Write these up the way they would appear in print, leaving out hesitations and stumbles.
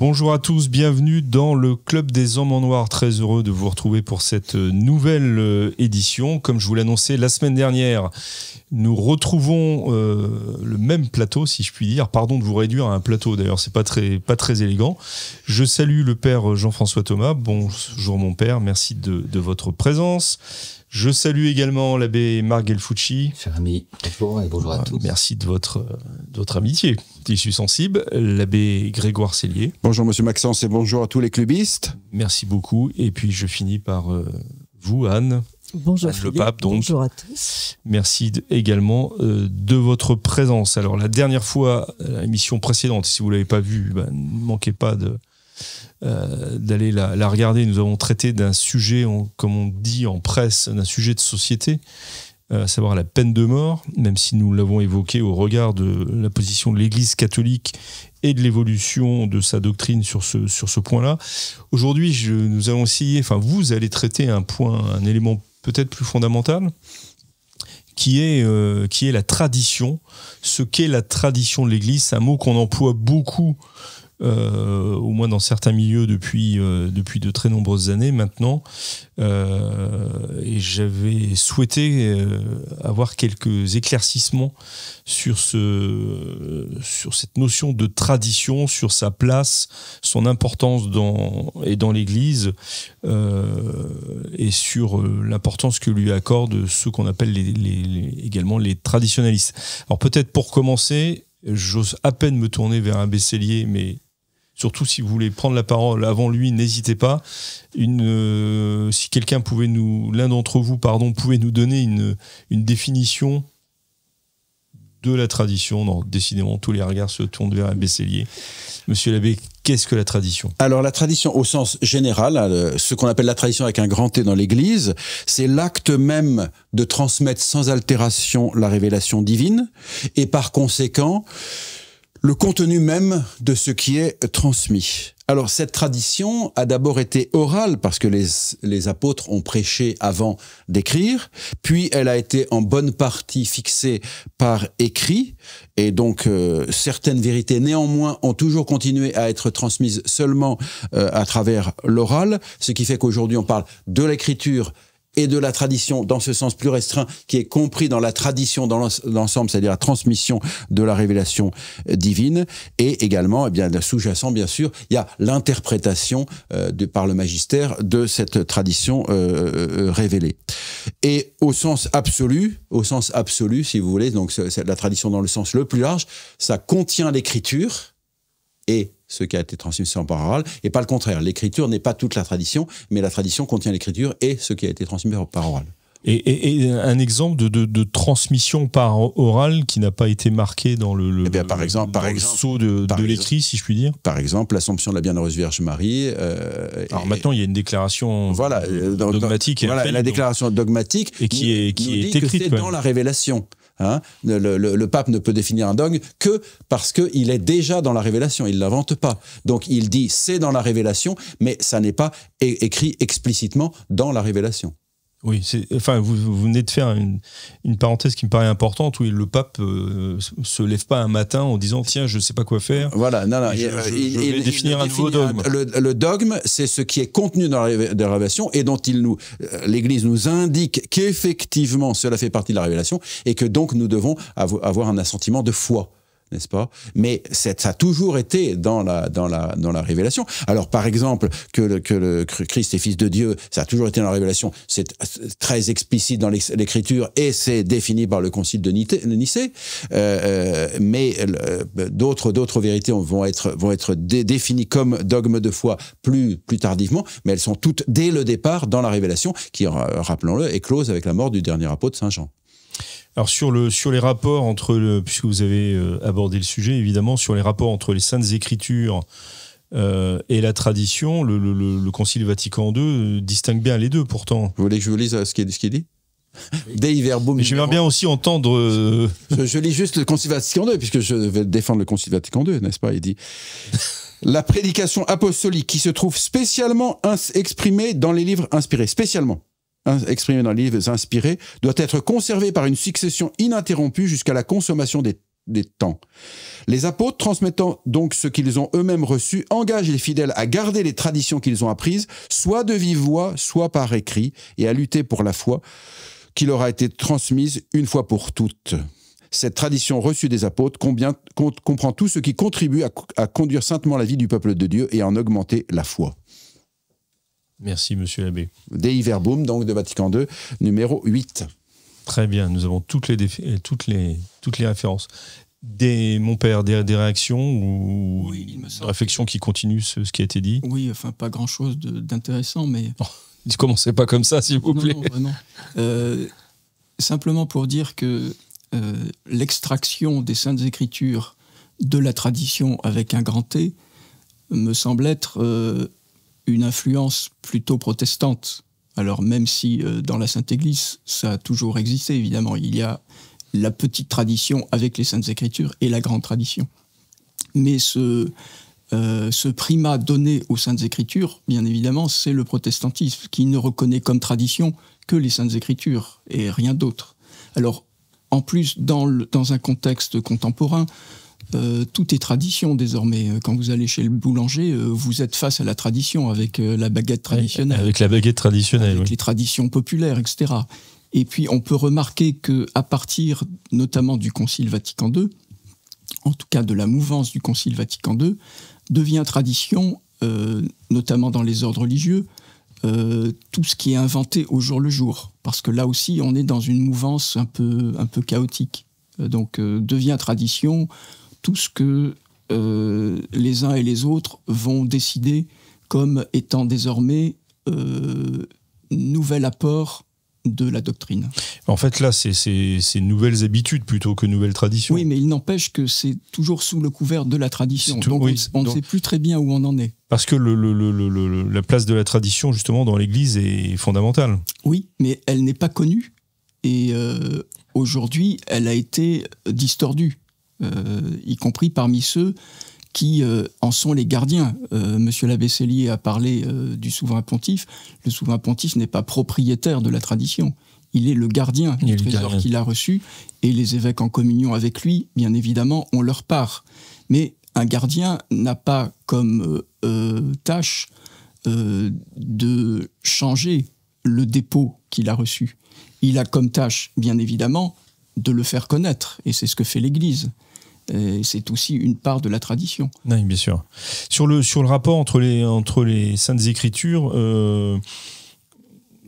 Bonjour à tous, bienvenue dans le Club des Hommes en Noir. Très heureux de vous retrouver pour cette nouvelle édition. Comme je vous l'annonçais la semaine dernière, nous retrouvons le même plateau, si je puis dire. Pardon de vous réduire à un plateau, d'ailleurs, c'est pas très élégant. Je salue le père Jean-François Thomas. Bonjour mon père, merci de votre présence. Je salue également l'abbé Marc Gelfucci. Cher ami, bonjour et bonjour à tous. Merci de votre amitié. Je suis sensible. L'abbé Grégoire Cellier. Bonjour monsieur Maxence et bonjour à tous les clubistes. Merci beaucoup. Et puis je finis par vous, Anne. Bonjour Anne le pape, donc. Bonjour à tous. Merci également de votre présence. Alors la dernière fois, l'émission précédente, si vous ne l'avez pas vue, ne manquez pas d'aller la regarder. Nous avons traité d'un sujet, comme on dit en presse, d'un sujet de société, à savoir la peine de mort, même si nous l'avons évoqué au regard de la position de l'Église catholique et de l'évolution de sa doctrine sur ce point-là. Aujourd'hui, nous allons essayer, vous allez traiter un élément peut-être plus fondamental, qui est la tradition. Ce qu'est la tradition de l'Église, c'est un mot qu'on emploie beaucoup, au moins dans certains milieux depuis de très nombreuses années maintenant, et j'avais souhaité avoir quelques éclaircissements sur cette notion de tradition, sur sa place, son importance dans l'Église, et sur l'importance que lui accordent ceux qu'on appelle également les traditionalistes. Alors peut-être pour commencer, j'ose à peine me tourner vers un Cellier, mais surtout, si vous voulez prendre la parole avant lui, n'hésitez pas. Si quelqu'un l'un d'entre vous, pouvait nous donner une définition de la tradition. Non, décidément, tous les regards se tournent vers un Cellier. Monsieur l'abbé, qu'est-ce que la tradition ? Alors la tradition au sens général, ce qu'on appelle la tradition avec un grand T dans l'Église, c'est l'acte même de transmettre sans altération la révélation divine et par conséquent le contenu même de ce qui est transmis. Alors cette tradition a d'abord été orale parce que les apôtres ont prêché avant d'écrire, puis elle a été en bonne partie fixée par écrit, et donc certaines vérités néanmoins ont toujours continué à être transmises seulement à travers l'oral, ce qui fait qu'aujourd'hui on parle de l'écriture et de la tradition dans ce sens plus restreint qui est compris dans la tradition dans l'ensemble, c'est-à-dire la transmission de la révélation divine, et également, sous-jacent bien sûr, il y a l'interprétation par le magistère de cette tradition révélée. Et au sens absolu, si vous voulez, donc c'est la tradition dans le sens le plus large, ça contient l'écriture et ce qui a été transmis par oral, et pas le contraire. L'écriture n'est pas toute la tradition, mais la tradition contient l'écriture et ce qui a été transmis par oral. Et un exemple de transmission par oral qui n'a pas été marqué dans le sceau de l'écrit, si je puis dire. Par exemple, l'Assomption de la Bienheureuse Vierge Marie. Alors maintenant, il y a une déclaration dogmatique. La déclaration dogmatique et qui est écrite. C'est dans la révélation. Le pape ne peut définir un dogme que parce qu'il est déjà dans la révélation, il ne l'invente pas. Donc il dit c'est dans la révélation, mais ça n'est pas écrit explicitement dans la révélation. Oui, vous venez de faire une parenthèse qui me paraît importante, où le pape se lève pas un matin en disant tiens, je sais pas quoi faire. Voilà, je vais définir un nouveau dogme. Le dogme, c'est ce qui est contenu dans la révélation et dont l'Église nous indique qu'effectivement cela fait partie de la révélation et que donc nous devons avoir un assentiment de foi. N'est-ce pas ? Mais ça a toujours été dans la révélation. Alors, par exemple, que le Christ est fils de Dieu, ça a toujours été dans la révélation. C'est très explicite dans l'Écriture et c'est défini par le Concile de Nicée. Mais d'autres vérités vont être définies comme dogme de foi plus tardivement, mais elles sont toutes dès le départ dans la révélation, qui, rappelons-le, est close avec la mort du dernier apôtre Saint Jean. Alors sur les rapports puisque vous avez abordé le sujet, évidemment, sur les rapports entre les Saintes Écritures et la tradition, le Concile Vatican II distingue bien les deux, pourtant. Vous voulez que je vous lise ce qu'il dit ? Dei verbum. J'aimerais bien aussi entendre... Je lis juste le Concile Vatican II, puisque je vais défendre le Concile Vatican II, n'est-ce pas ? Il dit... La prédication apostolique qui se trouve spécialement exprimée dans les livres inspirés, exprimé dans les livres inspirés, doit être conservé par une succession ininterrompue jusqu'à la consommation des des temps. Les apôtres, transmettant donc ce qu'ils ont eux-mêmes reçu, engagent les fidèles à garder les traditions qu'ils ont apprises, soit de vive voix, soit par écrit, et à lutter pour la foi qui leur a été transmise une fois pour toutes. Cette tradition reçue des apôtres comprend tout ce qui contribue à conduire saintement la vie du peuple de Dieu et à en augmenter la foi. Merci, monsieur l'abbé. Dei Verbum, donc de Vatican II, numéro 8. Très bien, nous avons toutes les références. Mon père, des réactions ou oui, des réflexions qui continuent ce qui a été dit? Oui, enfin, pas grand-chose d'intéressant, mais... Ne commencez pas comme ça, s'il vous plaît. Non, vraiment. Simplement pour dire que l'extraction des Saintes Écritures de la tradition avec un grand T me semble être une influence plutôt protestante. Alors même si dans la Sainte Église, ça a toujours existé, évidemment. Il y a la petite tradition avec les Saintes Écritures et la grande tradition. Mais ce primat donné aux Saintes Écritures, bien évidemment, c'est le protestantisme, qui ne reconnaît comme tradition que les Saintes Écritures et rien d'autre. Alors, en plus, dans un contexte contemporain, tout est tradition désormais. Quand vous allez chez le boulanger, vous êtes face à la tradition avec la baguette traditionnelle. Avec la baguette traditionnelle, avec oui. les traditions populaires, etc. Et puis, on peut remarquer qu'à partir notamment du Concile Vatican II, en tout cas de la mouvance du Concile Vatican II, devient tradition, notamment dans les ordres religieux, tout ce qui est inventé au jour le jour. Parce que là aussi, on est dans une mouvance un peu chaotique. Donc, devient tradition tout ce que les uns et les autres vont décider comme étant désormais nouvel apport de la doctrine. En fait, là, c'est nouvelles habitudes plutôt que nouvelles traditions. Oui, mais il n'empêche que c'est toujours sous le couvert de la tradition. Donc, on ne sait plus très bien où on en est. Parce que la place de la tradition, justement, dans l'Église est fondamentale. Oui, mais elle n'est pas connue. Et aujourd'hui, elle a été distordue, y compris parmi ceux qui en sont les gardiens. Monsieur l'abbé Sellier a parlé du souverain pontife. Le souverain pontife n'est pas propriétaire de la tradition. Il est le gardien du trésor qu'il a reçu, et les évêques en communion avec lui, bien évidemment, ont leur part. Mais un gardien n'a pas comme tâche de changer le dépôt qu'il a reçu. Il a comme tâche, bien évidemment, de le faire connaître, et c'est ce que fait l'Église. C'est aussi une part de la tradition. Oui, bien sûr. Sur le rapport entre les Saintes Écritures,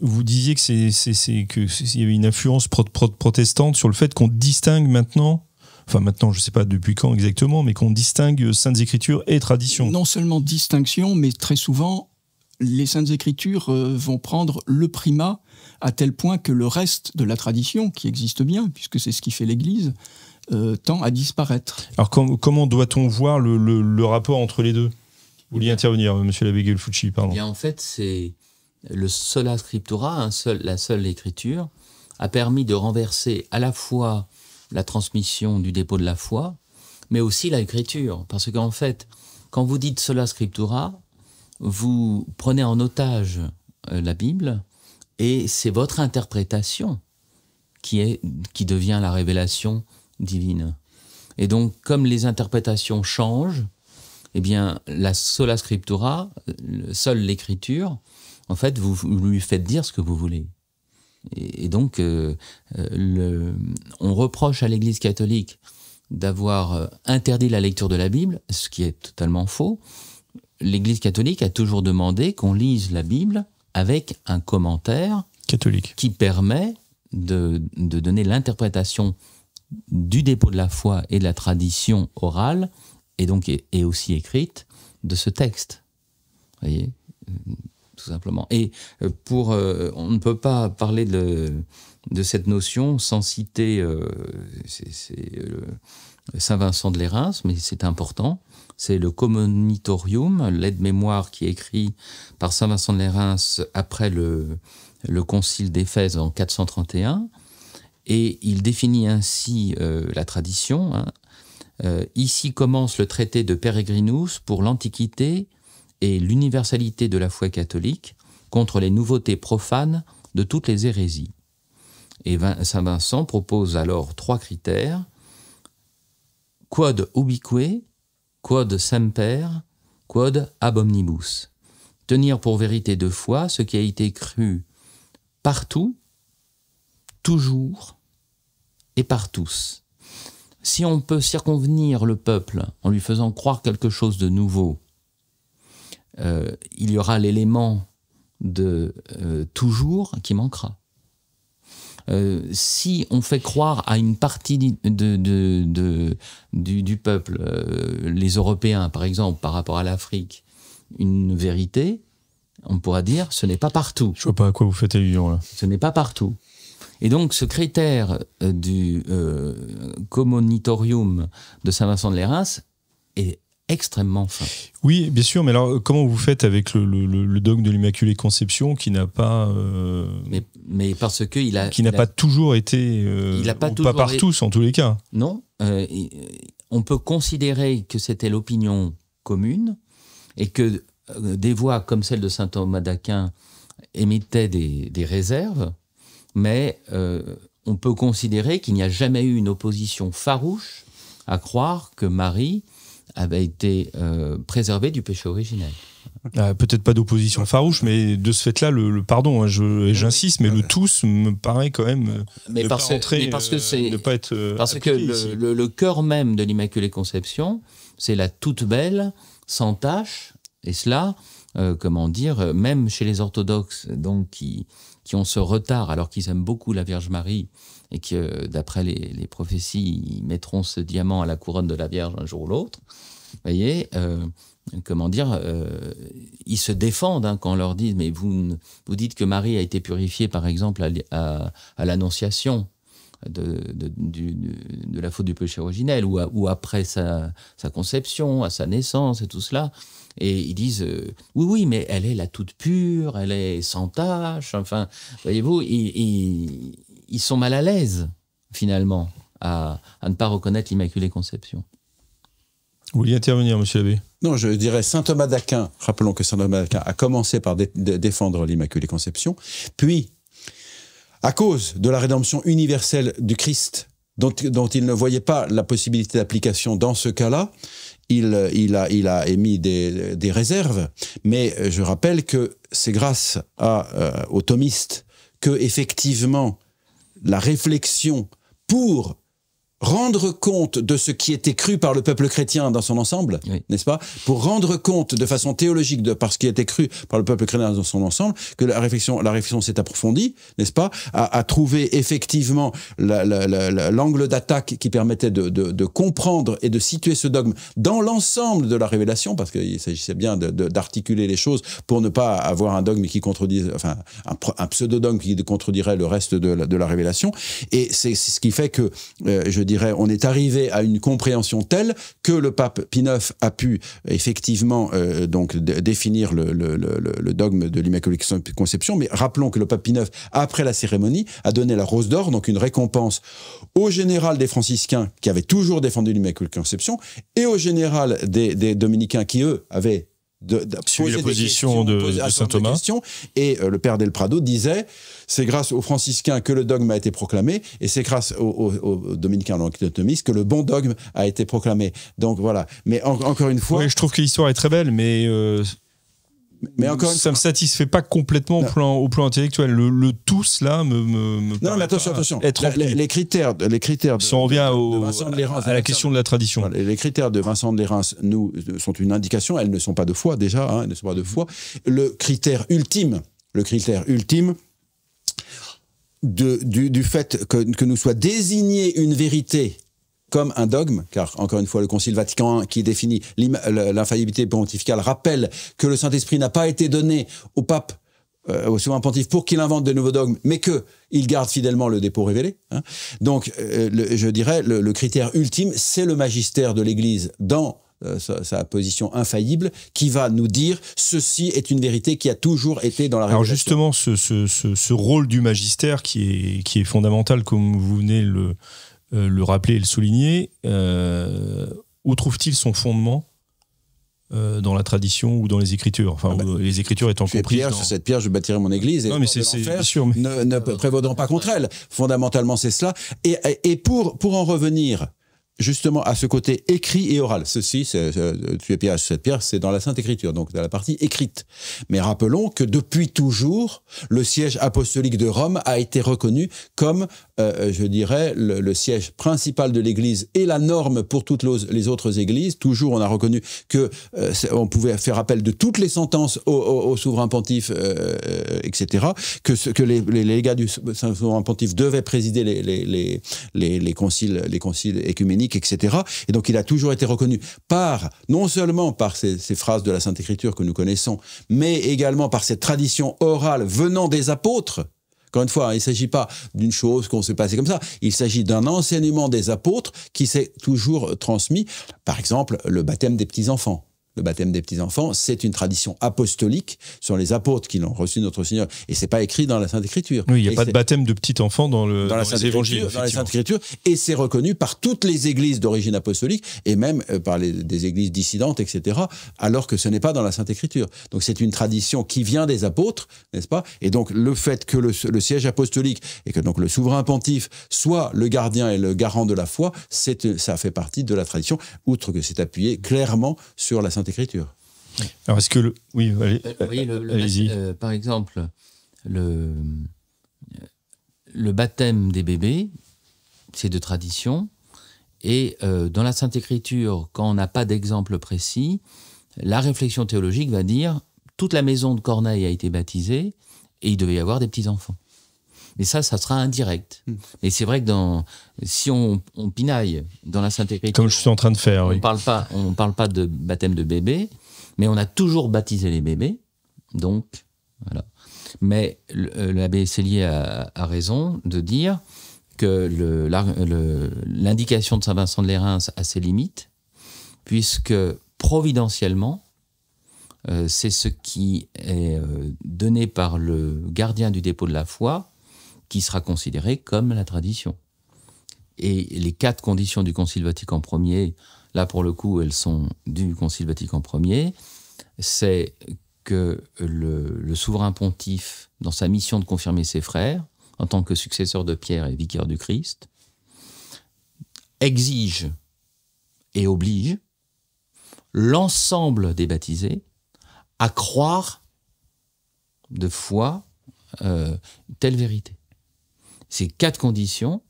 vous disiez qu'il y avait une influence protestante sur le fait qu'on distingue maintenant, je ne sais pas depuis quand exactement, mais qu'on distingue Saintes Écritures et tradition. Non seulement distinction, mais très souvent, les Saintes Écritures vont prendre le primat à tel point que le reste de la tradition, qui existe bien, puisque c'est ce qui fait l'Église, tend à disparaître. Alors comment doit-on voir le rapport entre les deux? Vous vouliez intervenir, monsieur l'abbé Gelfucci, pardon. Eh bien, en fait, c'est le sola scriptura, la seule écriture, a permis de renverser à la fois la transmission du dépôt de la foi, mais aussi l'écriture. Parce qu'en fait, quand vous dites sola scriptura, vous prenez en otage la Bible, et c'est votre interprétation qui devient la révélation divine. Et donc, comme les interprétations changent, eh bien, la sola scriptura, seule l'écriture, en fait, vous lui faites dire ce que vous voulez. Et donc, on reproche à l'Église catholique d'avoir interdit la lecture de la Bible, ce qui est totalement faux. L'Église catholique a toujours demandé qu'on lise la Bible avec un commentaire catholique qui permet de donner l'interprétation du dépôt de la foi et de la tradition orale, et donc et aussi écrite, de ce texte. Vous voyez, tout simplement. Et on ne peut pas parler de cette notion sans citer Saint Vincent de Lérins, mais c'est important. C'est le Commonitorium, l'aide-mémoire qui est écrit par Saint Vincent de Lérins après le concile d'Éphèse en 431. Et il définit ainsi la tradition. Ici commence le traité de Peregrinus pour l'Antiquité et l'universalité de la foi catholique contre les nouveautés profanes de toutes les hérésies. Et Saint Vincent propose alors 3 critères. quod ubique, quod semper, quod ab omnibus. Tenir pour vérité de foi ce qui a été cru partout, toujours et par tous. Si on peut circonvenir le peuple en lui faisant croire quelque chose de nouveau, il y aura l'élément de toujours qui manquera. Si on fait croire à une partie du peuple, les Européens par exemple, par rapport à l'Afrique, une vérité, on pourra dire ce n'est pas partout. Je vois pas à quoi vous faites allusion là. Ce n'est pas partout. Et donc ce critère du commonitorium de Saint-Vincent de Lérins est extrêmement fin. Oui, bien sûr, mais alors comment vous faites avec le dogme de l'Immaculée Conception qui n'a pas mais parce que qui n'a pas toujours été il n'a pas ou toujours pas par tous en tous les cas. Non, on peut considérer que c'était l'opinion commune et que des voix comme celle de saint Thomas d'Aquin émettaient des réserves, mais on peut considérer qu'il n'y a jamais eu une opposition farouche à croire que Marie avait été préservée du péché originel. Peut-être pas d'opposition farouche, mais de ce fait-là, le pardon, hein, j'insiste, mais le tous me paraît quand même mais parce que le cœur même de l'Immaculée Conception, c'est la toute belle, sans tache, et cela, même chez les orthodoxes, donc qui ont ce retard, alors qu'ils aiment beaucoup la Vierge Marie, et que d'après les prophéties, ils mettront ce diamant à la couronne de la Vierge un jour ou l'autre. Vous voyez, ils se défendent quand on leur dit, mais vous dites que Marie a été purifiée, par exemple, à l'Annonciation de la faute du péché originel, ou après sa conception, à sa naissance et tout cela. Et ils disent, oui, mais elle est la toute pure, elle est sans tache. Enfin, voyez-vous, ils sont mal à l'aise, finalement, à ne pas reconnaître l'Immaculée Conception. Vous vouliez intervenir, monsieur l'abbé? Non, je dirais saint Thomas d'Aquin. Rappelons que saint Thomas d'Aquin a commencé par défendre l'Immaculée Conception, puis, à cause de la rédemption universelle du Christ, dont il ne voyait pas la possibilité d'application dans ce cas-là, il a émis des réserves, mais je rappelle que c'est grâce aux thomistes que, effectivement, la réflexion pour rendre compte de ce qui était cru par le peuple chrétien dans son ensemble, oui, n'est-ce pas? Pour rendre compte de façon théologique par ce qui était cru par le peuple chrétien dans son ensemble, que la réflexion s'est approfondie, n'est-ce pas? À trouver effectivement l'angle d'attaque qui permettait de comprendre et de situer ce dogme dans l'ensemble de la révélation, parce qu'il s'agissait bien d'articuler les choses pour ne pas avoir un dogme qui contredise, enfin un pseudo-dogme qui contredirait le reste de la révélation. Et c'est ce qui fait que, je dirais, on est arrivé à une compréhension telle que le pape Pie IX a pu effectivement donc définir le dogme de l'Immaculée Conception. Mais rappelons que le pape Pie IX, après la cérémonie, a donné la rose d'or, donc une récompense au général des franciscains qui avaient toujours défendu l'Immaculée Conception et au général des dominicains qui, eux, avaient suivi la position de saint Thomas. Et le père Del Prado disait, c'est grâce aux franciscains que le dogme a été proclamé, et c'est grâce aux dominicains thomistes que le bon dogme a été proclamé. Donc voilà. Mais encore une fois... Oui, je trouve que l'histoire est très belle, mais encore ça ne me satisfait pas complètement au plan intellectuel. Le tous, là, non, mais attention. Les critères si on revient à la question de la tradition. Voilà, les critères de Vincent de Lérins sont une indication. Elles ne sont pas de foi, déjà. Elles ne sont pas de foi. Le critère ultime du fait que nous soit désigné une vérité comme un dogme, car encore une fois le Concile Vatican I qui définit l'infaillibilité pontificale rappelle que le Saint-Esprit n'a pas été donné au pape, au souverain pontife, pour qu'il invente de nouveaux dogmes, mais qu'il garde fidèlement le dépôt révélé. Donc je dirais le critère ultime, c'est le magistère de l'Église dans sa position infaillible, qui va nous dire ceci est une vérité qui a toujours été dans la révélation. Alors justement, ce rôle du magistère qui est fondamental, comme vous venez le rappeler et le souligner, où trouve-t-il son fondement dans la tradition ou dans les Écritures, enfin les Écritures étant comprises sur cette pierre je bâtirai mon église, et non, mais c'est sûr, mais... ne prévaudront pas contre elle. Fondamentalement c'est cela, et pour en revenir justement à ce côté écrit et oral. Ceci, tu es Pierre, cette pierre, c'est dans la Sainte Écriture, donc dans la partie écrite. Mais rappelons que depuis toujours, le siège apostolique de Rome a été reconnu comme, je dirais, le siège principal de l'Église et la norme pour toutes les autres églises. Toujours, on a reconnu que on pouvait faire appel de toutes les sentences au souverain pontife, etc. Que les légats du souverain pontife devaient présider les conciles écuméniques, etc. Et donc il a toujours été reconnu non seulement par ces phrases de la Sainte Écriture que nous connaissons, mais également par cette tradition orale venant des apôtres. Encore une fois, il ne s'agit pas d'une chose qu'on s'est passée comme ça, il s'agit d'un enseignement des apôtres qui s'est toujours transmis. Par exemple, le baptême des petits-enfants. Le baptême des petits-enfants, c'est une tradition apostolique. Ce sont les apôtres qui l'ont reçu, notre Seigneur. Et c'est pas écrit dans la Sainte Écriture. Oui, il n'y a pas de baptême de petit-enfant dans les évangiles. Dans la Sainte Écriture. Et c'est reconnu par toutes les églises d'origine apostolique, et même par des églises dissidentes, etc., alors que ce n'est pas dans la Sainte Écriture. Donc c'est une tradition qui vient des apôtres, n'est-ce pas? Et donc le fait que le siège apostolique, et que donc le souverain pontife soit le gardien et le garant de la foi, ça fait partie de la tradition, outre que c'est appuyé clairement sur la Sainte Écriture. Alors est-ce que oui, allez-y. Par exemple, le baptême des bébés, c'est de tradition, et dans la Sainte Écriture, quand on n'a pas d'exemple précis, la réflexion théologique va dire toute la maison de Corneille a été baptisée et il devait y avoir des petits enfants. Mais ça sera indirect. Et c'est vrai que si on pinaille dans la Sainte Écriture, comme je suis en train de faire, on parle pas de baptême de bébé, mais on a toujours baptisé les bébés. Donc, voilà. Mais l'abbé Cellier a raison de dire que l'indication de Saint Vincent de Lérins a ses limites, puisque providentiellement, c'est ce qui est donné par le gardien du dépôt de la foi qui sera considéré comme la tradition. Et les 4 conditions du Concile Vatican Ier, là pour le coup elles sont du Concile Vatican Ier, c'est que le souverain pontife, dans sa mission de confirmer ses frères, en tant que successeur de Pierre et vicaire du Christ, exige et oblige l'ensemble des baptisés à croire de foi telle vérité. Ces 4 conditions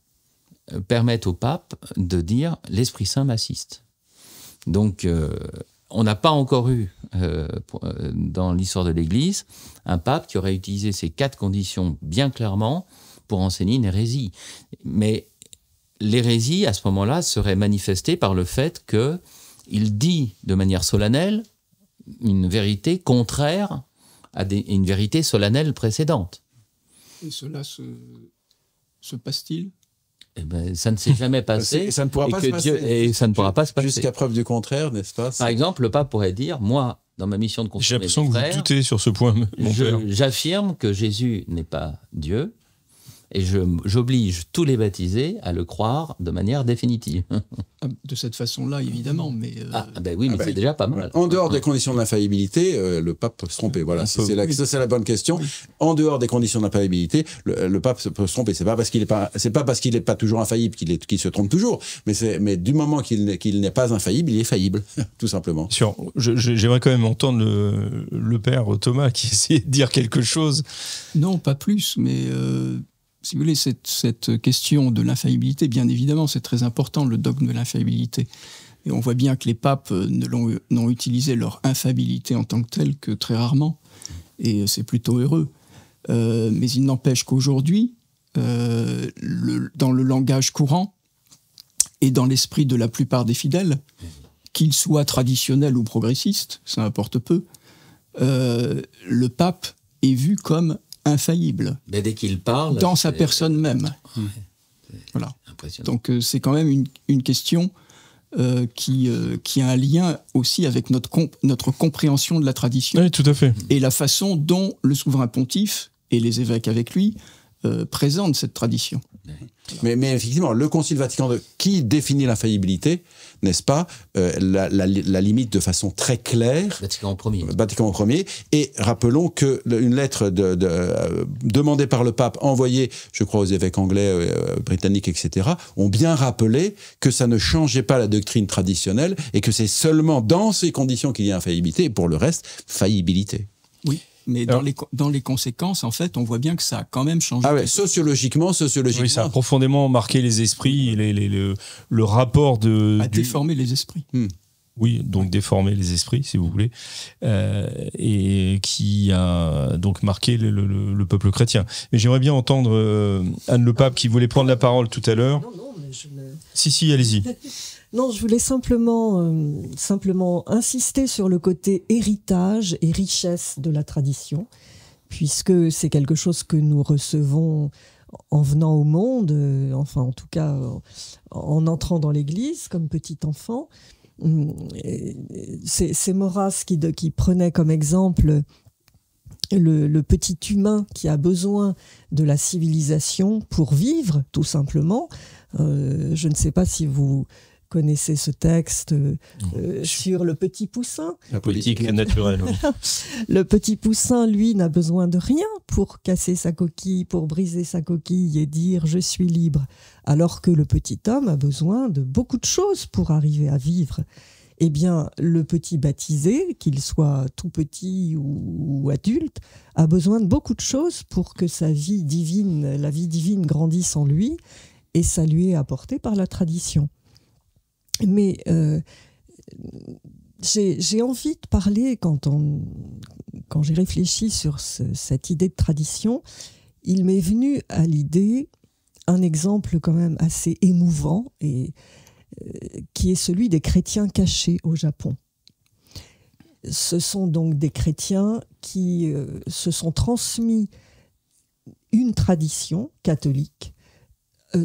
permettent au pape de dire « l'Esprit Saint m'assiste ». Donc, on n'a pas encore eu, dans l'histoire de l'Église, un pape qui aurait utilisé ces 4 conditions bien clairement pour enseigner une hérésie. Mais l'hérésie, à ce moment-là, serait manifestée par le fait qu'il dit de manière solennelle une vérité contraire à une vérité solennelle précédente. Et cela se passe-t-il? Eh ben, ça ne s'est jamais passé. Et ça ne pourra pas se passer. Et ça ne pourra pas se passer. Jusqu'à preuve du contraire, n'est-ce pas? Par exemple, le pape pourrait dire, moi, dans ma mission de confirmer mes frères, j'ai l'impression que vous doutez sur ce point, mon père. J'affirme que Jésus n'est pas Dieu, et j'oblige tous les baptisés à le croire de manière définitive. De cette façon-là, évidemment, mais... ben oui, mais c'est déjà pas mal. En dehors des conditions de l'infaillibilité, le pape peut se tromper. Voilà, ça c'est la bonne question. En dehors des conditions de l'infaillibilité, le pape peut se tromper. C'est pas parce qu'il n'est pas toujours infaillible qu'il se trompe toujours, mais du moment qu'il n'est pas infaillible, il est faillible, tout simplement. J'aimerais quand même entendre le père Thomas qui essayait de dire quelque chose. Non, pas plus, mais... si vous voulez, cette question de l'infaillibilité, bien évidemment, c'est très important, le dogme de l'infaillibilité. Et on voit bien que les papes n'ont utilisé leur infaillibilité en tant que telle que très rarement. Et c'est plutôt heureux. Mais il n'empêche qu'aujourd'hui, dans le langage courant et dans l'esprit de la plupart des fidèles, qu'ils soient traditionnels ou progressistes, ça importe peu, le pape est vu comme infaillible. Mais dès qu'il parle... Dans sa personne même. Voilà. Donc c'est quand même une question qui a un lien aussi avec notre compréhension de la tradition. Oui, tout à fait. Et la façon dont le souverain pontife et les évêques avec lui présentent cette tradition. Mais effectivement, le Concile Vatican II, qui définit l'infaillibilité, n'est-ce pas, la limite de façon très claire. Vatican Ier. Vatican Ier. Et rappelons qu'une lettre demandée par le pape, envoyée, je crois, aux évêques anglais, britanniques, etc., ont bien rappelé que ça ne changeait pas la doctrine traditionnelle et que c'est seulement dans ces conditions qu'il y a infaillibilité, et pour le reste, faillibilité. Oui. Mais dans les conséquences, en fait, on voit bien que ça a quand même changé. Ah ouais, sociologiquement. Oui, ça a profondément marqué les esprits, le rapport de... déformer les esprits. Oui, donc déformer les esprits, si vous voulez, et qui a donc marqué le peuple chrétien. Mais j'aimerais bien entendre Anne le Pape qui voulait prendre la parole tout à l'heure. Non, mais je ne... Si, allez-y. Non, je voulais simplement insister sur le côté héritage et richesse de la tradition, puisque c'est quelque chose que nous recevons en venant au monde, enfin en tout cas en entrant dans l'Église comme petit enfant. C'est Maurras qui prenait comme exemple le petit humain qui a besoin de la civilisation pour vivre, tout simplement. Je ne sais pas si vous connaissez ce texte sur le petit poussin. La politique naturelle. Oui. Le petit poussin, lui, n'a besoin de rien pour casser sa coquille, pour briser sa coquille et dire « je suis libre », alors que le petit homme a besoin de beaucoup de choses pour arriver à vivre. Eh bien, le petit baptisé, qu'il soit tout petit ou adulte, a besoin de beaucoup de choses pour que sa vie divine, la vie divine grandisse en lui, et ça lui est apporté par la tradition. Mais j'ai envie de parler, quand j'ai réfléchi sur cette idée de tradition, il m'est venu à l'idée un exemple quand même assez émouvant, et qui est celui des chrétiens cachés au Japon. Ce sont donc des chrétiens qui se sont transmis une tradition catholique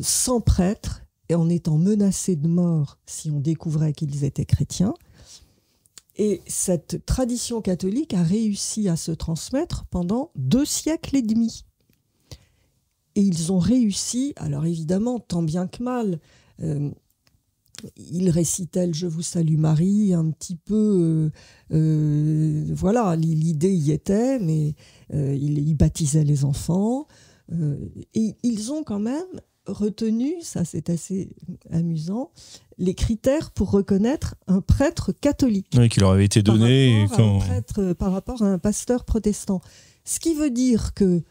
sans prêtre, et en étant menacés de mort si on découvrait qu'ils étaient chrétiens. Et cette tradition catholique a réussi à se transmettre pendant 2 siècles et demi. Et ils ont réussi, alors évidemment, tant bien que mal, ils récitaient le « Je vous salue Marie », un petit peu, voilà, l'idée y était, mais ils baptisaient les enfants. Et ils ont quand même retenu, ça c'est assez amusant, les critères pour reconnaître un prêtre catholique. Oui, qui leur avait été donné. Par rapport à un pasteur protestant. Ce qui veut dire que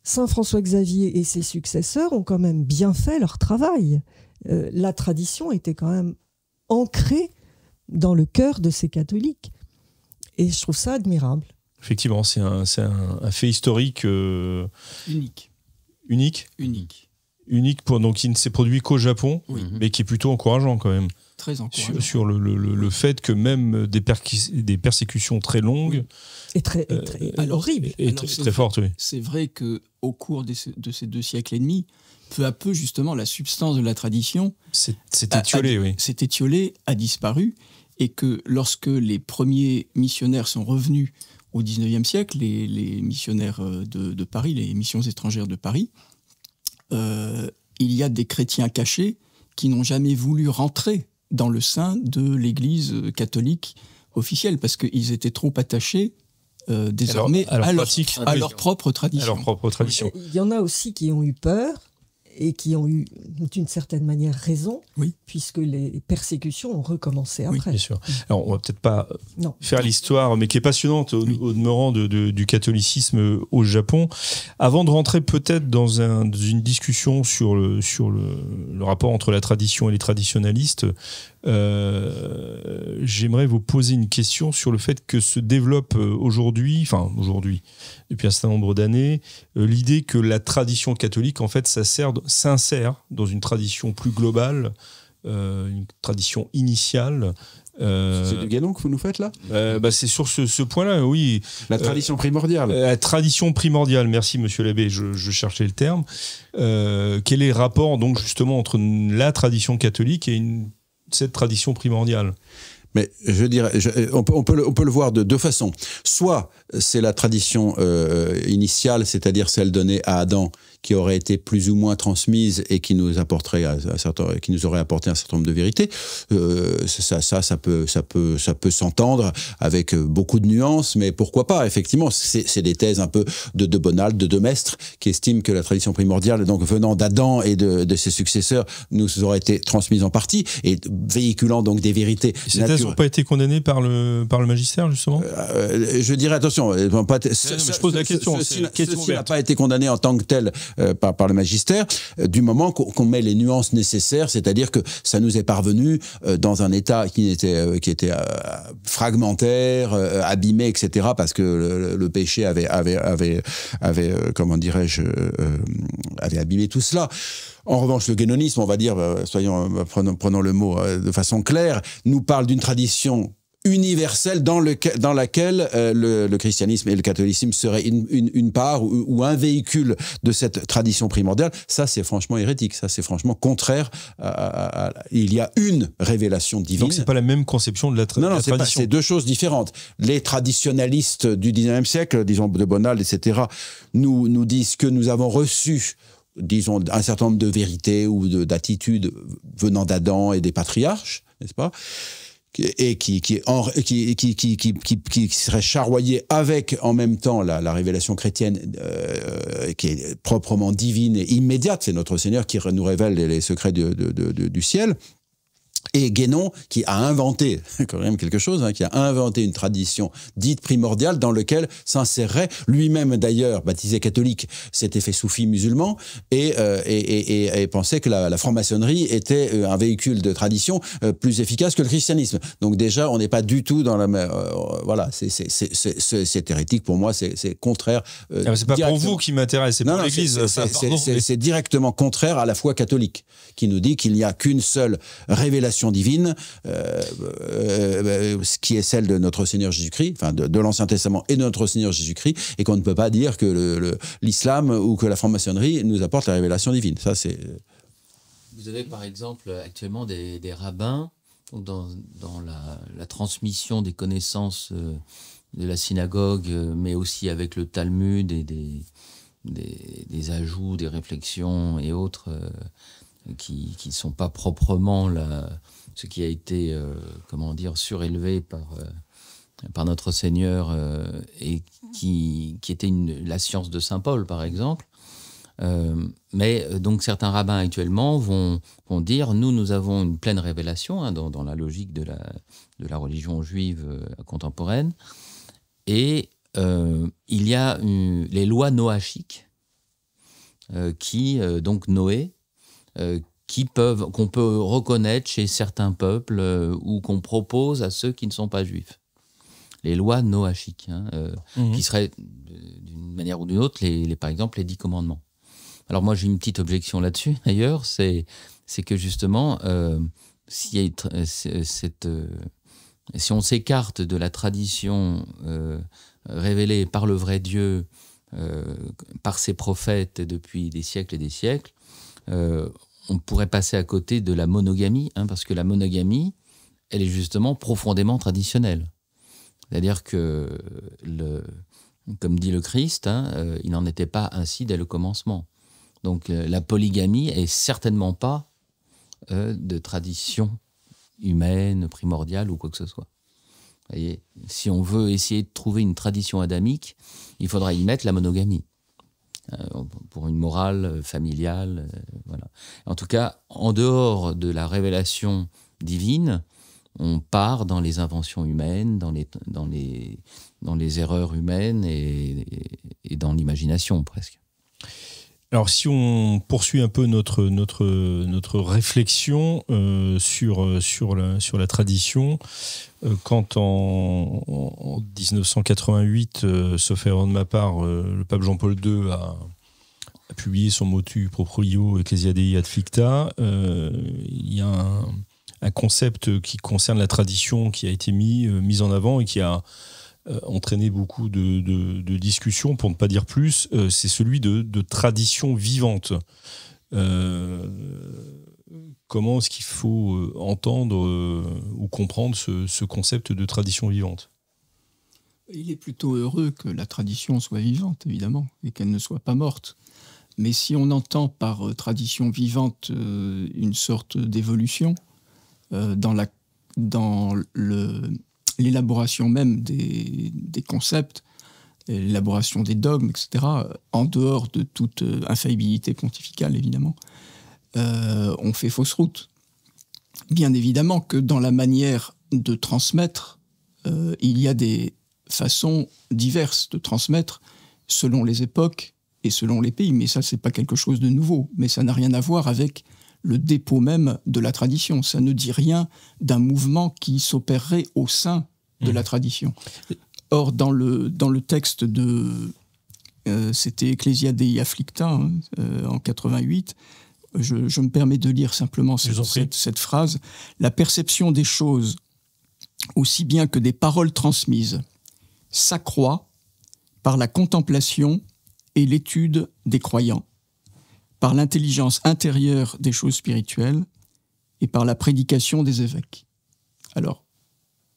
Saint François Xavier et ses successeurs ont quand même bien fait leur travail. La tradition était quand même ancrée dans le cœur de ces catholiques. Et je trouve ça admirable. Effectivement, c'est un fait historique unique. Unique donc qui ne s'est produit qu'au Japon, oui, mais qui est plutôt encourageant quand même. Très encourageant. Sur le fait que même des persécutions très longues et très horribles et très fortes. Oui. C'est vrai qu'au cours de ces 2 siècles et demi, peu à peu justement la substance de la tradition s'est étiolée, a disparu, et que lorsque les premiers missionnaires sont revenus au XIXe siècle, les missionnaires de Paris, les missions étrangères de Paris, il y a des chrétiens cachés qui n'ont jamais voulu rentrer dans le sein de l'Église catholique officielle, parce qu'ils étaient trop attachés désormais à leur propre tradition. Il y en a aussi qui ont eu peur et qui ont eu d'une certaine manière raison, oui, puisque les persécutions ont recommencé après. Oui, bien sûr. Alors, on va peut-être pas faire l'histoire, mais qui est passionnante au demeurant du catholicisme au Japon. Avant de rentrer peut-être dans une discussion sur le rapport entre la tradition et les traditionalistes, j'aimerais vous poser une question sur le fait que se développe aujourd'hui, depuis un certain nombre d'années, l'idée que la tradition catholique, en fait, s'insère dans une tradition plus globale, une tradition initiale. C'est du guénon que vous nous faites là ? C'est sur ce point-là, oui. La tradition primordiale. La tradition primordiale, merci Monsieur l'abbé, je cherchais le terme. Quel est le rapport donc justement entre la tradition catholique et cette tradition primordiale ? Mais je dirais, on peut le voir de 2 façons. Soit c'est la tradition initiale, c'est-à-dire celle donnée à Adam, qui auraient été plus ou moins transmises et qui nous apporteraient qui nous auraient apporté un certain nombre de vérités. Ça peut s'entendre avec beaucoup de nuances, mais pourquoi pas? Effectivement, c'est des thèses un peu de Bonald, de Demestre, qui estiment que la tradition primordiale, donc venant d'Adam et de ses successeurs, nous aurait été transmise en partie et véhiculant donc des vérités. Ces thèses n'ont pas été condamnées par le magistère, justement? Je dirais, attention, je pose la question. Ceci n'a pas été condamné en tant que tel par le magistère, du moment qu'on met les nuances nécessaires, c'est-à-dire que ça nous est parvenu dans un état qui était fragmentaire, abîmé, etc., parce que le péché avait comment dirais-je, avait abîmé tout cela. En revanche, le guénonisme, on va dire, prenons le mot de façon claire, nous parle d'une tradition universelle dans laquelle le christianisme et le catholicisme seraient une part ou un véhicule de cette tradition primordiale. Ça, c'est franchement hérétique. Ça, c'est franchement contraire il y a une révélation divine. Donc, c'est pas la même conception de la tradition. Non, c'est deux choses différentes. Les traditionalistes du 19e siècle, disons de Bonald, etc., nous disent que nous avons reçu, disons, un certain nombre de vérités ou d'attitudes venant d'Adam et des patriarches, n'est-ce pas? Et qui serait charroyé avec en même temps la révélation chrétienne qui est proprement divine et immédiate. C'est notre Seigneur qui nous révèle les secrets du ciel. Et Guénon, qui a inventé, quand même quelque chose, qui a inventé une tradition dite primordiale dans laquelle s'insérerait, lui-même d'ailleurs, baptisé catholique, s'était fait soufi musulman, et pensait que la franc-maçonnerie était un véhicule de tradition plus efficace que le christianisme. Donc déjà, on n'est pas du tout dans la même... voilà, c'est hérétique pour moi, c'est contraire... c'est pas pour vous qui m'intéresse, c'est pour l'Église. C'est directement contraire à la foi catholique, qui nous dit qu'il n'y a qu'une seule révélation divine, ce qui est celle de notre Seigneur Jésus-Christ, enfin de l'Ancien Testament et de notre Seigneur Jésus-Christ, et qu'on ne peut pas dire que l'islam ou que la franc-maçonnerie nous apporte la révélation divine. Ça, c'est... Vous avez par exemple actuellement des rabbins dans la transmission des connaissances de la synagogue, mais aussi avec le Talmud et des ajouts, des réflexions et autres qui ne sont pas proprement ce qui a été surélevé par notre Seigneur et qui était la science de Saint Paul, par exemple. Mais donc certains rabbins actuellement vont dire nous avons une pleine révélation dans la logique de la religion juive contemporaine, et il y a les lois noachiques qui, donc Noé, qu'on peut reconnaître chez certains peuples ou qu'on propose à ceux qui ne sont pas juifs. Les lois noachiques, qui seraient d'une manière ou d'une autre, par exemple, les 10 commandements. Alors moi, j'ai une petite objection là-dessus, d'ailleurs, c'est que justement, si on s'écarte de la tradition révélée par le vrai Dieu, par ses prophètes depuis des siècles et des siècles, on pourrait passer à côté de la monogamie, parce que la monogamie, elle est justement profondément traditionnelle. C'est-à-dire que, comme dit le Christ, il n'en était pas ainsi dès le commencement. Donc la polygamie est certainement pas de tradition humaine, primordiale ou quoi que ce soit. Vous voyez, si on veut essayer de trouver une tradition adamique, il faudra y mettre la monogamie. Pour une morale familiale, voilà. En tout cas, en dehors de la révélation divine, on part dans les inventions humaines, dans les erreurs humaines et dans l'imagination presque. Alors, si on poursuit un peu notre réflexion sur la tradition, quand en 1988, sauf erreur de ma part, le pape Jean-Paul II a publié son motu proprio Ecclesia Dei ad ficta, il y a un concept qui concerne la tradition qui a été mis en avant et qui a entraîné beaucoup de discussions, pour ne pas dire plus, c'est celui de tradition vivante. Comment est-ce qu'il faut entendre ou comprendre ce concept de tradition vivante ? Il est plutôt heureux que la tradition soit vivante, évidemment, et qu'elle ne soit pas morte. Mais si on entend par tradition vivante une sorte d'évolution dans l'élaboration même des concepts, l'élaboration des dogmes, etc., en dehors de toute infaillibilité pontificale, évidemment, on fait fausse route. Bien évidemment que dans la manière de transmettre, il y a des façons diverses de transmettre selon les époques et selon les pays, mais ça, c'est pas quelque chose de nouveau. Mais ça n'a rien à voir avec le dépôt même de la tradition. Ça ne dit rien d'un mouvement qui s'opérerait au sein de la tradition. Or, dans le texte de... c'était Ecclesia Dei Afflicta, en 88, je me permets de lire simplement cette phrase. « La perception des choses, aussi bien que des paroles transmises, s'accroît par la contemplation et l'étude des croyants, par l'intelligence intérieure des choses spirituelles et par la prédication des évêques. » Alors,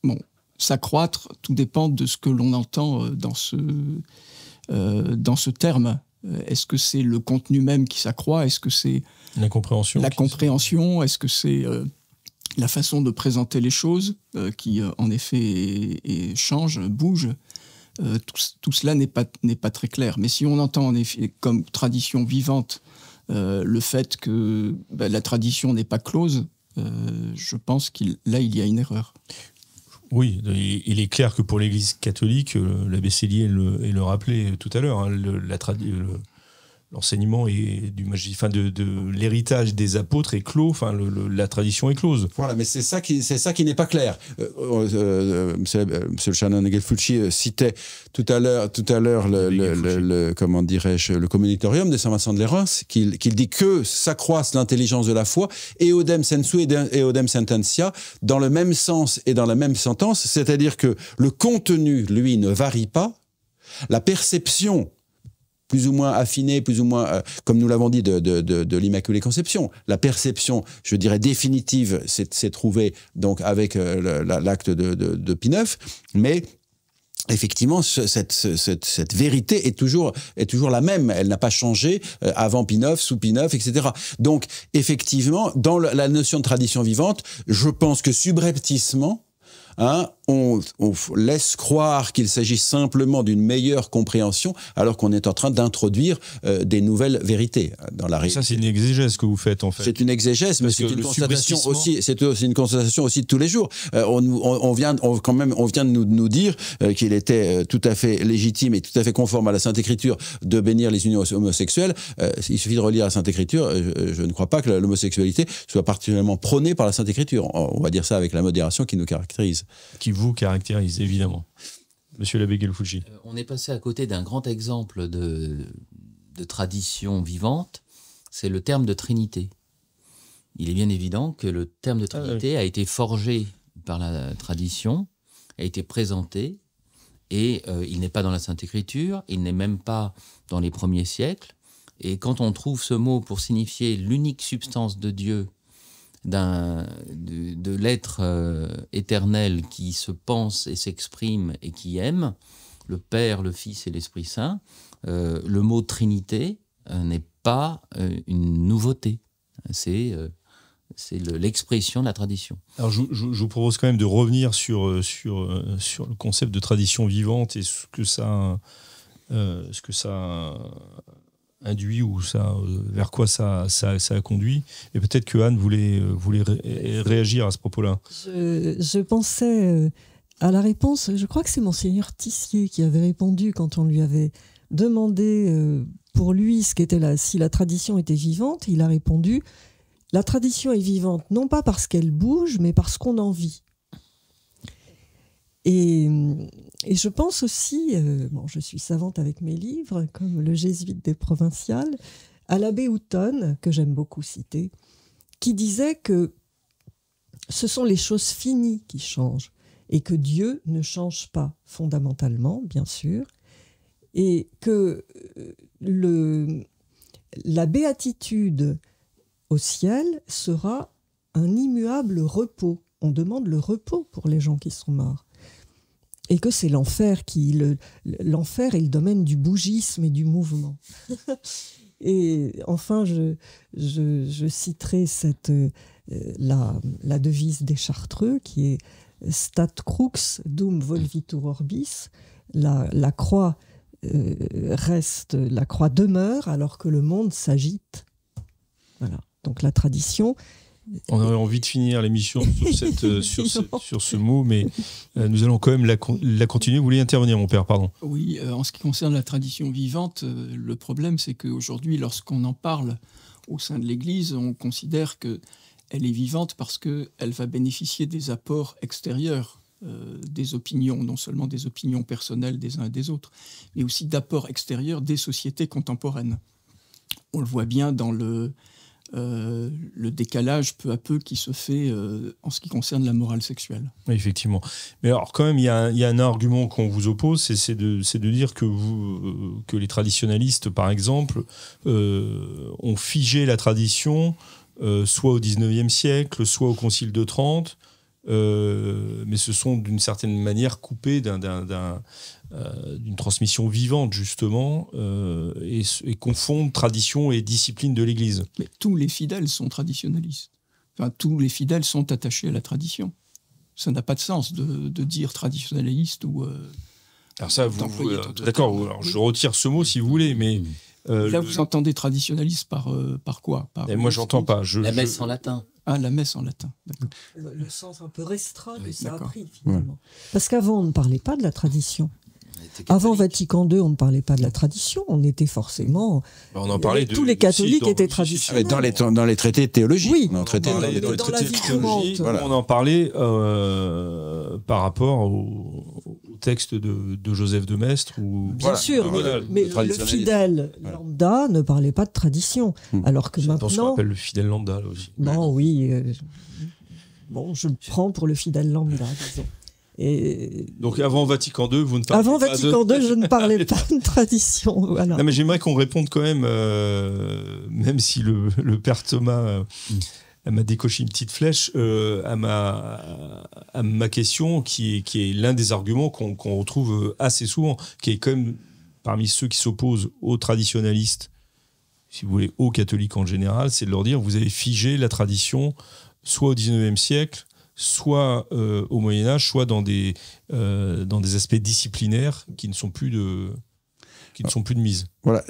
bon, s'accroître, tout dépend de ce que l'on entend dans ce terme. Est-ce que c'est le contenu même qui s'accroît? Est-ce que c'est la compréhension? Est-ce que c'est la façon de présenter les choses qui, en effet, change, bouge? Tout cela n'est pas très clair. Mais si on entend en effet comme tradition vivante le fait que la tradition n'est pas close, je pense qu'il y a une erreur. Oui, il est clair que pour l'Église catholique, l'abbé Sellier le rappelait tout à l'heure, hein, l'enseignement de l'héritage des apôtres est clos, la tradition est close. Voilà, mais c'est ça qui n'est pas clair. Monsieur le Shannon Gelfucci citait tout à l'heure le communitorium de Saint Vincent de Lérins, qu'il dit que s'accroisse l'intelligence de la foi, eodem sensu et eodem sententia, dans le même sens et dans la même sentence, c'est-à-dire que le contenu, lui, ne varie pas, la perception plus ou moins affinée, plus ou moins, comme nous l'avons dit, de l'Immaculée Conception. La perception, je dirais, définitive s'est trouvée donc avec l'acte de Pie IX, mais effectivement, cette vérité est toujours la même. Elle n'a pas changé avant Pie IX, sous Pie IX, etc. Donc, effectivement, dans la notion de tradition vivante, je pense que subrepticement, on laisse croire qu'il s'agit simplement d'une meilleure compréhension alors qu'on est en train d'introduire des nouvelles vérités dans la réalité. Ça, c'est une exégèse que vous faites, en fait. C'est une exégèse, mais c'est une constatation aussi. C'est une constatation aussi de tous les jours. On vient de nous dire qu'il était tout à fait légitime et tout à fait conforme à la Sainte Écriture de bénir les unions homosexuelles. Il suffit de relire la Sainte Écriture. Je ne crois pas que l'homosexualité soit particulièrement prônée par la Sainte Écriture. On va dire ça avec la modération qui nous caractérise. Qui vous caractérise, évidemment. Monsieur l'abbé Gelfucci. On est passé à côté d'un grand exemple de tradition vivante, c'est le terme de Trinité. Il est bien évident que le terme de Trinité a été forgé par la tradition, a été présenté, et il n'est pas dans la Sainte Écriture, il n'est même pas dans les premiers siècles. Et quand on trouve ce mot pour signifier l'unique substance de Dieu, de l'être éternel qui se pense et s'exprime et qui aime, le Père, le Fils et l'Esprit Saint, le mot Trinité n'est pas une nouveauté. C'est l'expression de la tradition. Alors je vous propose quand même de revenir sur le concept de tradition vivante et ce que ça induit ou vers quoi ça a conduit. Et peut-être que Anne voulait réagir à ce propos-là. Je pensais à la réponse, je crois que c'est Monseigneur Tissier qui avait répondu quand on lui avait demandé pour lui ce qu'était si la tradition était vivante. Il a répondu: la tradition est vivante non pas parce qu'elle bouge, mais parce qu'on en vit. Et je pense aussi, je suis savante avec mes livres, comme le Jésuite des Provinciales, à l'abbé Houton, que j'aime beaucoup citer, qui disait que ce sont les choses finies qui changent et que Dieu ne change pas fondamentalement, bien sûr, et que la béatitude au ciel sera un immuable repos. On demande le repos pour les gens qui sont morts. Et que c'est l'enfer l'enfer est le domaine du bougisme et du mouvement. Et enfin, je citerai la devise des Chartreux qui est Stat crux dum volvitur orbis. La croix la croix demeure alors que le monde s'agite. Voilà. Donc la tradition. On aurait envie de finir l'émission sur ce mot, mais nous allons quand même la continuer. Vous voulez intervenir, mon père, pardon. Oui, en ce qui concerne la tradition vivante, le problème, c'est qu'aujourd'hui, lorsqu'on en parle au sein de l'Église, on considère qu'elle est vivante parce qu'elle va bénéficier des apports extérieurs, des opinions, non seulement des opinions personnelles des uns et des autres, mais aussi d'apports extérieurs des sociétés contemporaines. On le voit bien dans le décalage peu à peu qui se fait en ce qui concerne la morale sexuelle. Oui, effectivement. Mais alors quand même, il y a un argument qu'on vous oppose, c'est de dire que les traditionalistes, par exemple, ont figé la tradition soit au XIXe siècle, soit au Concile de Trente, mais se sont d'une certaine manière coupés d'une transmission vivante, justement, et confondent tradition et discipline de l'Église. Mais tous les fidèles sont traditionalistes. Enfin, tous les fidèles sont attachés à la tradition. Ça n'a pas de sens de dire traditionnaliste ou... alors ça, d'accord, alors je retire ce mot si vous voulez, mais... là, vous entendez traditionnaliste par quoi? Et moi, j'entends pas. La messe en latin. Ah, la messe en latin, d'accord. Le sens un peu restreint que ça a d'accord. pris, finalement. Parce qu'avant, on ne parlait pas de la tradition. Avant Vatican II, on ne parlait pas de la tradition. On était forcément... on en parlait tous les catholiques étaient traditionnels. Dans les traités théologiques. Oui, dans les dans la vie courante. Voilà. On en parlait par rapport au texte de Joseph de Maistre. Bien sûr, mais le fidèle lambda ne parlait pas de tradition. Alors que maintenant... Je pense qu'on maintenant... appelle le fidèle lambda, là aussi. Non, oui. Bon, je le prends pour le fidèle lambda, disons. Et donc avant Vatican II, vous ne parlez avant pas Vatican II, je ne parlais pas de tradition. Voilà. Non, mais j'aimerais qu'on réponde quand même, même si le père Thomas m'a décoché une petite flèche, à ma question, qui est l'un des arguments qu'on retrouve assez souvent, qui est quand même parmi ceux qui s'opposent aux traditionalistes, si vous voulez, aux catholiques en général, c'est de leur dire vous avez figé la tradition soit au XIXe siècle, soit au Moyen-Âge, soit dans des aspects disciplinaires qui ne sont plus de mise. Voilà.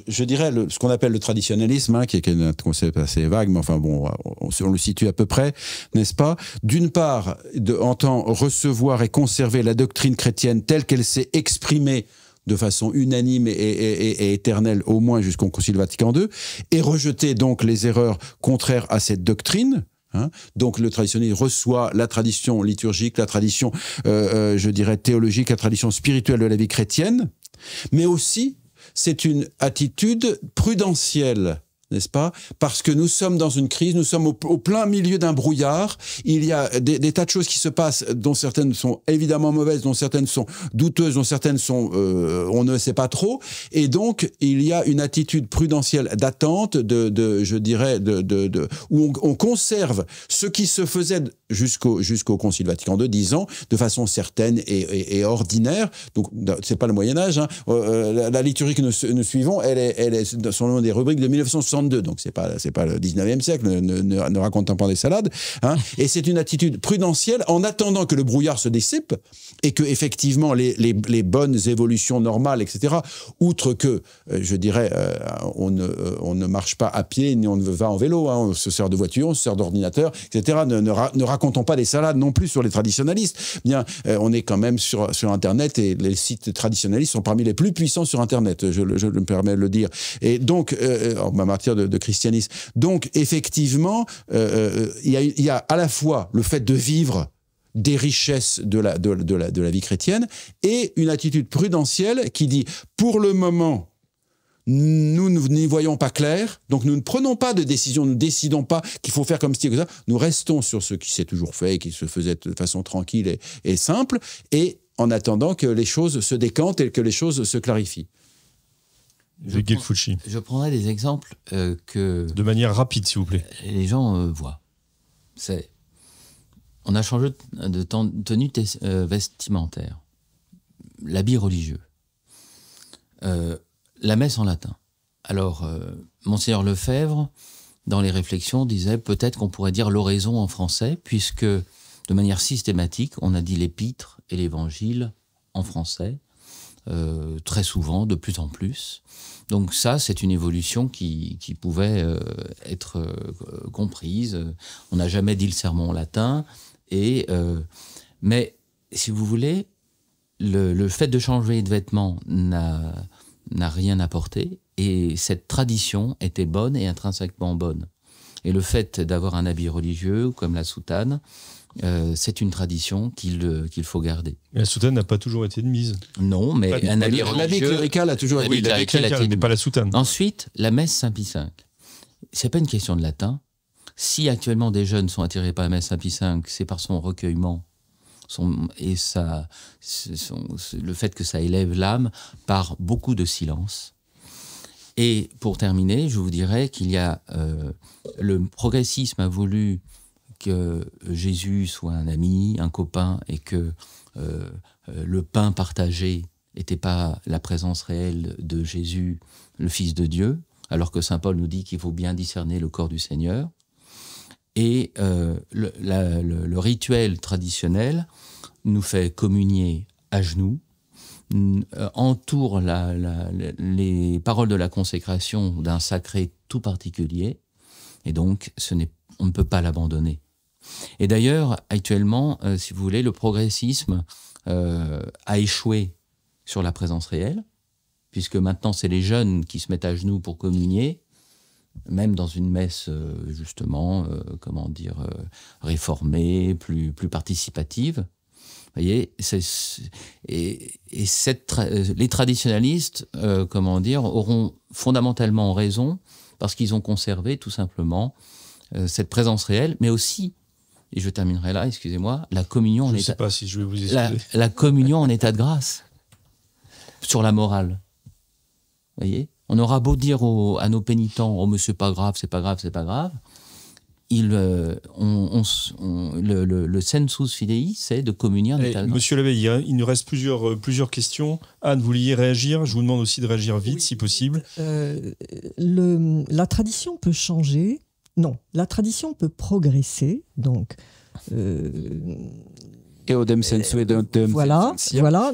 Je dirais ce qu'on appelle le traditionnalisme, qui est un concept assez vague, mais enfin bon, on le situe à peu près, n'est-ce pas? D'une part, entend recevoir et conserver la doctrine chrétienne telle qu'elle s'est exprimée de façon unanime et éternelle, au moins jusqu'au Concile Vatican II, et rejeter donc les erreurs contraires à cette doctrine. Donc le traditionnalisme reçoit la tradition liturgique, la tradition, je dirais, théologique, la tradition spirituelle de la vie chrétienne, mais aussi c'est une attitude prudentielle, n'est-ce pas? Parce que nous sommes dans une crise, nous sommes au plein milieu d'un brouillard, il y a des tas de choses qui se passent, dont certaines sont évidemment mauvaises, dont certaines sont douteuses, dont certaines sont, on ne sait pas trop, et donc il y a une attitude prudentielle d'attente, je dirais, où on conserve ce qui se faisait jusqu'au Concile Vatican II, 10 ans, de façon certaine et ordinaire. Donc c'est pas le Moyen-Âge, la liturgie que nous suivons, elle est selon des rubriques de 1962, donc c'est pas le 19e siècle, ne racontons pas des salades, et c'est une attitude prudentielle en attendant que le brouillard se dissipe et que effectivement les bonnes évolutions normales, etc., outre que, je dirais, on ne marche pas à pied ni on ne va en vélo, on se sert de voiture, on se sert d'ordinateur, etc., ne racontons pas des salades non plus sur les traditionalistes. Bien, on est quand même sur Internet, et les sites traditionalistes sont parmi les plus puissants sur Internet, je me permets de le dire. Et donc, en matière de christianisme. Donc, effectivement, il y a à la fois le fait de vivre des richesses de la vie chrétienne et une attitude prudentielle qui dit, pour le moment, nous n'y voyons pas clair, donc nous ne prenons pas de décision, nous ne décidons pas qu'il faut faire comme ci, comme ça, nous restons sur ce qui s'est toujours fait et qui se faisait de façon tranquille et simple, et en attendant que les choses se décantent et que les choses se clarifient. Je prendrai des exemples que... De manière rapide, s'il vous plaît. Les gens voient. On a changé de tenue vestimentaire. L'habit religieux. La messe en latin. Alors, Monseigneur Lefebvre, dans les réflexions, disait peut-être qu'on pourrait dire l'oraison en français, puisque de manière systématique, on a dit l'épître et l'évangile en français, très souvent, de plus en plus. Donc ça, c'est une évolution qui pouvait être comprise. On n'a jamais dit le sermon en latin, mais si vous voulez, le fait de changer de vêtements n'a rien apporté, et cette tradition était bonne et intrinsèquement bonne. Et le fait d'avoir un habit religieux, comme la soutane, c'est une tradition qu'il faut garder. Mais la soutane n'a pas toujours été de mise. Non, mais un habit religieux... L'habit clérical a toujours été... Oui, l'habit clérical mais pas la soutane. Ensuite, la messe Saint-Pie V. C'est pas une question de latin. Si actuellement des jeunes sont attirés par la messe Saint-Pie V, c'est par son recueillement et le fait que ça élève l'âme par beaucoup de silence. Et pour terminer, je vous dirais qu'il y a... le progressisme a voulu que Jésus soit un ami, un copain, et que le pain partagé n'était pas la présence réelle de Jésus, le Fils de Dieu, alors que saint Paul nous dit qu'il faut bien discerner le corps du Seigneur. Et le rituel traditionnel nous fait communier à genoux, entoure les paroles de la consécration d'un sacré tout particulier, et donc on ne peut pas l'abandonner. Et d'ailleurs, actuellement, si vous voulez, le progressisme a échoué sur la présence réelle, puisque maintenant c'est les jeunes qui se mettent à genoux pour communier, même dans une messe justement, réformée, plus participative. Vous voyez, les traditionalistes, auront fondamentalement raison, parce qu'ils ont conservé tout simplement cette présence réelle, mais aussi, et je terminerai là, excusez-moi, la communion en état... Je ne sais pas si je vais vous expliquer. La communion en état de grâce, sur la morale. Vous voyez, on aura beau dire à nos pénitents, oh mais c'est pas grave, c'est pas grave, c'est pas grave. Le sensus fidei, c'est de communier en état de grâce. Monsieur l'abbé, il nous reste plusieurs questions. Anne, vous vouliez réagir? Je vous demande aussi de réagir vite, si possible. La tradition peut changer. Non, la tradition peut progresser. Donc, Eodem sensu et voilà,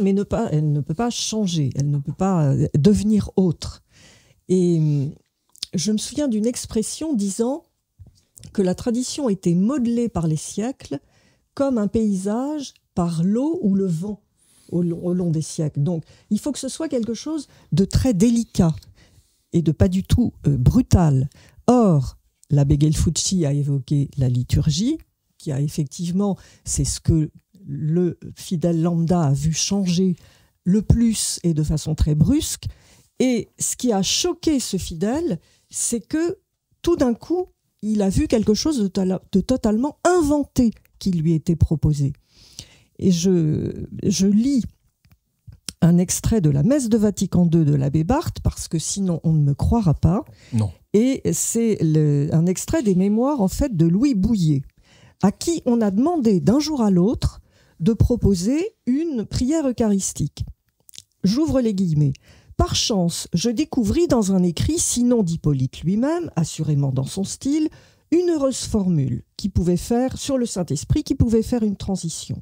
mais elle ne peut pas changer. Elle ne peut pas devenir autre. Et je me souviens d'une expression disant que la tradition était modelée par les siècles comme un paysage par l'eau ou le vent au long des siècles. Donc, il faut que ce soit quelque chose de très délicat et de pas du tout brutal. Or, l'abbé Gelfucci a évoqué la liturgie, qui a effectivement, c'est ce que le fidèle lambda a vu changer le plus et de façon très brusque. Et ce qui a choqué ce fidèle, c'est que tout d'un coup, il a vu quelque chose de totalement inventé qui lui était proposé. Et je lis un extrait de la messe de Vatican II de l'abbé Barthes, parce que sinon on ne me croira pas. Non. Et c'est un extrait des mémoires en fait de Louis Bouillet, à qui on a demandé d'un jour à l'autre de proposer une prière eucharistique. J'ouvre les guillemets. Par chance, je découvris dans un écrit, sinon d'Hippolyte lui-même, assurément dans son style, une heureuse formule qui pouvait faire, sur le Saint-Esprit, qui pouvait faire une transition.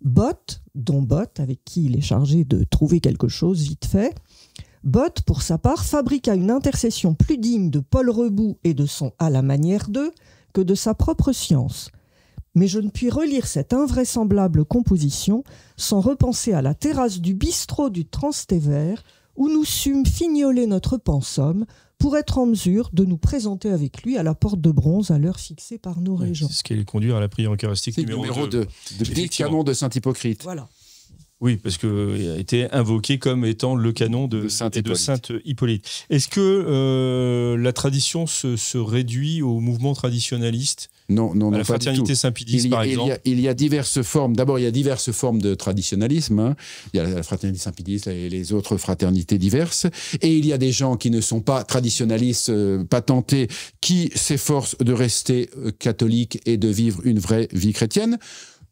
Botte, dont Botte, avec qui il est chargé de trouver quelque chose vite fait, Botte, pour sa part, fabriqua une intercession plus digne de Paul Rebout et de son « à la manière d'eux » que de sa propre science. Mais je ne puis relire cette invraisemblable composition sans repenser à la terrasse du bistrot du Transtévère, où nous sûmes fignoler notre pensum pour être en mesure de nous présenter avec lui à la porte de bronze à l'heure fixée par nos régents. C'est ce qui allait conduire à la prière eucharistique numéro 2. Du canon de Saint-Hypocrite. Voilà. Oui, parce qu'il a été invoqué comme étant le canon de Saint-Hippolyte. Est-ce que la tradition se réduit au mouvement traditionnaliste? Non, à la fraternité Saint-Pédis, par exemple. Il y a diverses formes. D'abord, il y a diverses formes de traditionnalisme. Hein. Il y a la fraternité Saint-Pédis et les autres fraternités diverses. Et il y a des gens qui ne sont pas traditionnalistes, patentés, qui s'efforcent de rester catholiques et de vivre une vraie vie chrétienne.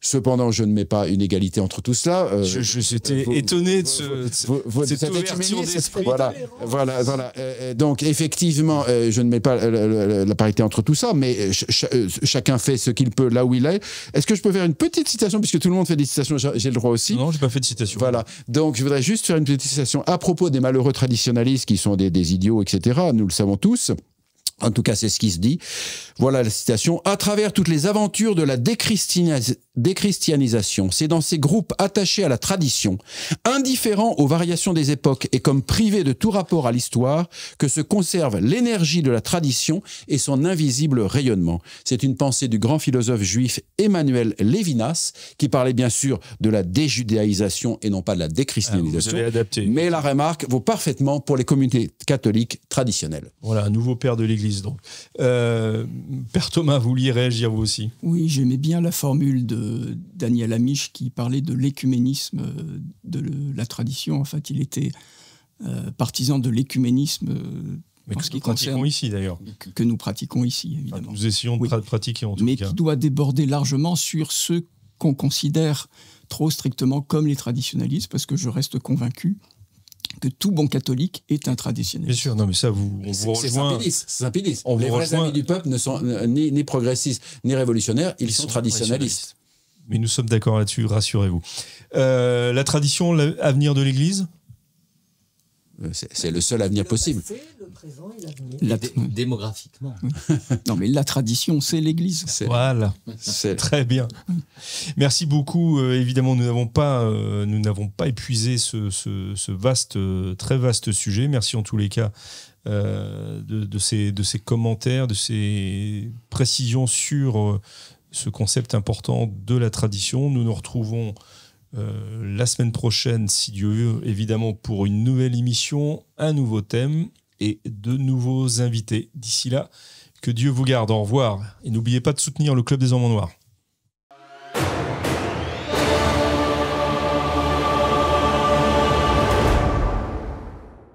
Cependant, je ne mets pas une égalité entre tout cela. J'étais étonné de cette ouverture d'esprit. Voilà. Donc, effectivement, je ne mets pas la parité entre tout ça, mais chacun fait ce qu'il peut là où il est. Est-ce que je peux faire une petite citation, puisque tout le monde fait des citations, j'ai le droit aussi. Non, je n'ai pas fait de citation. Voilà. Donc, je voudrais juste faire une petite citation à propos des malheureux traditionalistes qui sont des idiots, etc. Nous le savons tous. En tout cas, c'est ce qui se dit. Voilà la citation. « À travers toutes les aventures de la déchristianisation, c'est dans ces groupes attachés à la tradition, indifférents aux variations des époques et comme privés de tout rapport à l'histoire, que se conserve l'énergie de la tradition et son invisible rayonnement. » C'est une pensée du grand philosophe juif Emmanuel Lévinas, qui parlait bien sûr de la déjudéisation et non pas de la déchristianisation. Vous avez adapté. Mais la remarque vaut parfaitement pour les communautés catholiques traditionnelles. Voilà, un nouveau père de l'Église. Donc, Père Thomas, vous vouliez réagir vous aussi? Oui, j'aimais bien la formule de Daniel Amiche qui parlait de l'écuménisme de la tradition. En fait, il était partisan de l'écuménisme mais en que ce qui nous pratiquons concerne ici d'ailleurs. que nous pratiquons ici, évidemment. Nous essayons de pratiquer en tout mais cas. qui doit déborder largement sur ceux qu'on considère trop strictement comme les traditionalistes, parce que je reste convaincu que tout bon catholique est un traditionnaliste. Bien sûr, non mais ça, on vous rejoint. C'est Saint-Pédis. On Les vous vrais rejoint. amis du peuple ne sont ni progressistes ni révolutionnaires, ils sont traditionnalistes. Mais nous sommes d'accord là-dessus, rassurez-vous. La tradition, l'avenir de l'Église? C'est le seul avenir possible. Le passé, le présent et l'avenir. Démographiquement. Non, mais la tradition, c'est l'Église. Voilà, très bien. Merci beaucoup. Évidemment, nous n'avons pas épuisé ce vaste, très vaste sujet. Merci en tous les cas de ces commentaires, de ces précisions sur ce concept important de la tradition. Nous nous retrouvons la semaine prochaine, si Dieu veut, évidemment, pour une nouvelle émission, un nouveau thème et de nouveaux invités. D'ici là, que Dieu vous garde. Au revoir. Et n'oubliez pas de soutenir le Club des Hommes en Noir.